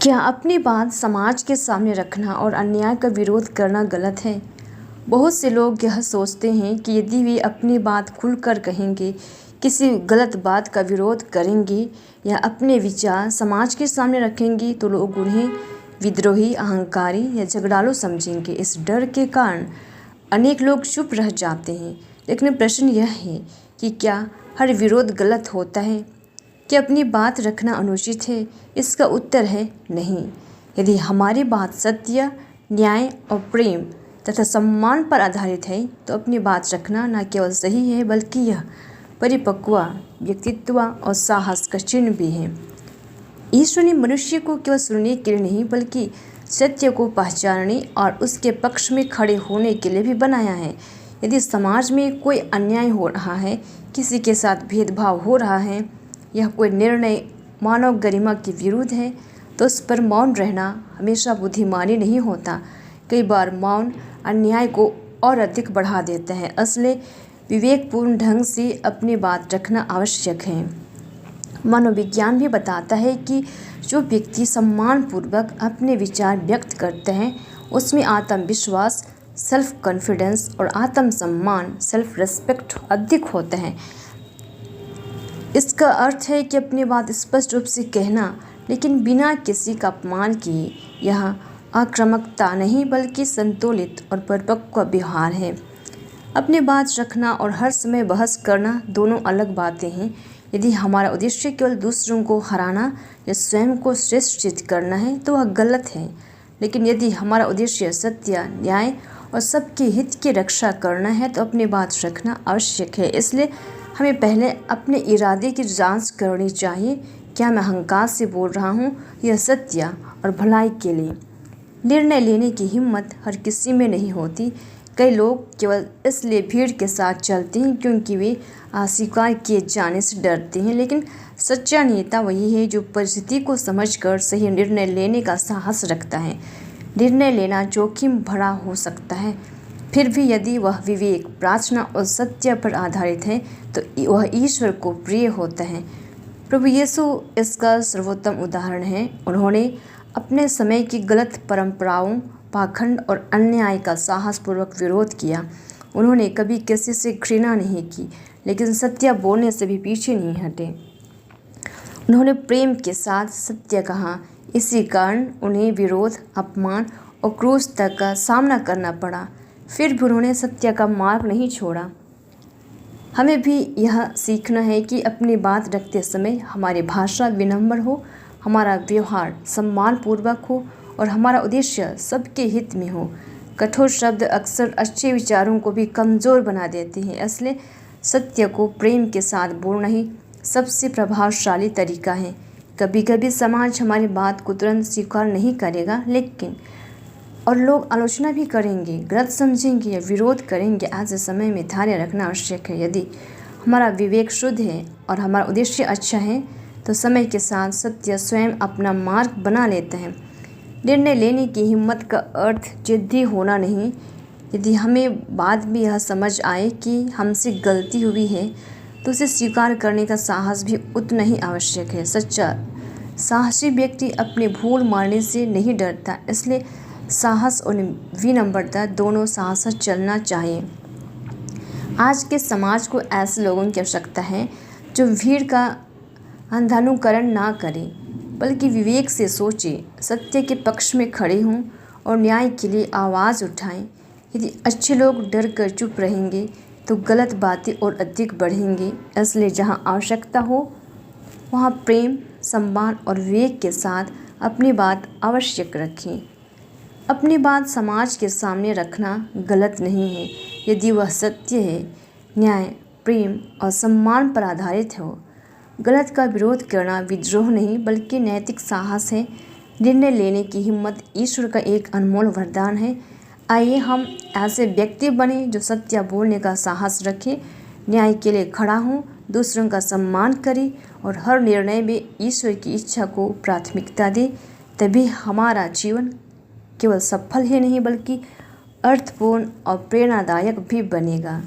क्या अपनी बात समाज के सामने रखना और अन्याय का विरोध करना गलत है? बहुत से लोग यह सोचते हैं कि यदि वे अपनी बात खुलकर कहेंगे, किसी गलत बात का विरोध करेंगे या अपने विचार समाज के सामने रखेंगे तो लोग उन्हें विद्रोही, अहंकारी या झगड़ालू समझेंगे। इस डर के कारण अनेक लोग चुप रह जाते हैं। लेकिन प्रश्न यह है कि क्या हर विरोध गलत होता है? क्या अपनी बात रखना अनुचित है? इसका उत्तर है नहीं। यदि हमारी बात सत्य, न्याय और प्रेम तथा सम्मान पर आधारित है तो अपनी बात रखना न केवल सही है बल्कि यह परिपक्व व्यक्तित्व और साहस का चिन्ह भी है। ईश्वर ने मनुष्य को केवल सुनने के लिए नहीं बल्कि सत्य को पहचानने और उसके पक्ष में खड़े होने के लिए भी बनाया है। यदि समाज में कोई अन्याय हो रहा है, किसी के साथ भेदभाव हो रहा है, यह कोई निर्णय मानव गरिमा के विरुद्ध है तो उस पर मौन रहना हमेशा बुद्धिमानी नहीं होता। कई बार मौन अन्याय को और अधिक बढ़ा देता है। इसलिए विवेकपूर्ण ढंग से अपनी बात रखना आवश्यक है। मनोविज्ञान भी बताता है कि जो व्यक्ति सम्मानपूर्वक अपने विचार व्यक्त करते हैं उसमें आत्मविश्वास, सेल्फ कॉन्फिडेंस और आत्मसम्मान, सेल्फ रेस्पेक्ट अधिक होता है। इसका अर्थ है कि अपनी बात स्पष्ट रूप से कहना, लेकिन बिना किसी का अपमान किए। यह आक्रामकता नहीं बल्कि संतुलित और परिपक्व व्यवहार है। अपनी बात रखना और हर समय बहस करना दोनों अलग बातें हैं। यदि हमारा उद्देश्य केवल दूसरों को हराना या स्वयं को श्रेष्ठ सिद्ध करना है तो वह गलत है। लेकिन यदि हमारा उद्देश्य सत्य, न्याय और सबके हित की रक्षा करना है तो अपनी बात रखना आवश्यक है। इसलिए हमें पहले अपने इरादे की जांच करनी चाहिए। क्या मैं अहंकार से बोल रहा हूँ या सत्य और भलाई के लिए? निर्णय लेने की हिम्मत हर किसी में नहीं होती। कई लोग केवल इसलिए भीड़ के साथ चलते हैं क्योंकि वे अस्वीकार किए जाने से डरते हैं। लेकिन सच्चा नेता वही है जो परिस्थिति को समझकर सही निर्णय लेने का साहस रखता है। निर्णय लेना जोखिम भरा हो सकता है, फिर भी यदि वह विवेक, प्रार्थना और सत्य पर आधारित है तो वह ईश्वर को प्रिय होता है। प्रभु यीशु इसका सर्वोत्तम उदाहरण है। उन्होंने अपने समय की गलत परंपराओं, पाखंड और अन्याय का साहसपूर्वक विरोध किया। उन्होंने कभी किसी से घृणा नहीं की, लेकिन सत्य बोलने से भी पीछे नहीं हटे। उन्होंने प्रेम के साथ सत्य कहा। इसी कारण उन्हें विरोध, अपमान और क्रूस तक का सामना करना पड़ा, फिर भी उन्होंने सत्य का मार्ग नहीं छोड़ा। हमें भी यह सीखना है कि अपनी बात रखते समय हमारी भाषा विनम्र हो, हमारा व्यवहार सम्मानपूर्वक हो और हमारा उद्देश्य सबके हित में हो। कठोर शब्द अक्सर अच्छे विचारों को भी कमज़ोर बना देते हैं। इसलिए सत्य को प्रेम के साथ बोलना ही सबसे प्रभावशाली तरीका है। कभी कभी समाज हमारी बात को तुरंत स्वीकार नहीं करेगा, लेकिन और लोग आलोचना भी करेंगे, गलत समझेंगे या विरोध करेंगे। ऐसे समय में धैर्य रखना आवश्यक है। यदि हमारा विवेक शुद्ध है और हमारा उद्देश्य अच्छा है तो समय के साथ सत्य स्वयं अपना मार्ग बना लेता है। निर्णय लेने की हिम्मत का अर्थ जिद्दी होना नहीं। यदि हमें बाद में यह समझ आए कि हमसे गलती हुई है तो उसे स्वीकार करने का साहस भी उतना ही आवश्यक है। सच्चा साहसी व्यक्ति अपनी भूल मानने से नहीं डरता। इसलिए साहस और विनम्रता दोनों साथ साथ चलना चाहिए। आज के समाज को ऐसे लोगों की आवश्यकता है जो भीड़ का अंधानुकरण ना करें बल्कि विवेक से सोचें, सत्य के पक्ष में खड़े हों और न्याय के लिए आवाज़ उठाएं। यदि अच्छे लोग डर कर चुप रहेंगे तो गलत बातें और अधिक बढ़ेंगी। इसलिए जहाँ आवश्यकता हो वहाँ प्रेम, सम्मान और विवेक के साथ अपनी बात आवश्यक रखें। अपनी बात समाज के सामने रखना गलत नहीं है यदि वह सत्य है, न्याय, प्रेम और सम्मान पर आधारित हो। गलत का विरोध करना विद्रोह नहीं बल्कि नैतिक साहस है। निर्णय लेने की हिम्मत ईश्वर का एक अनमोल वरदान है। आइए हम ऐसे व्यक्ति बने जो सत्य बोलने का साहस रखें, न्याय के लिए खड़ा हों, दूसरों का सम्मान करें और हर निर्णय में ईश्वर की इच्छा को प्राथमिकता दें। तभी हमारा जीवन केवल सफल ही नहीं बल्कि अर्थपूर्ण और प्रेरणादायक भी बनेगा।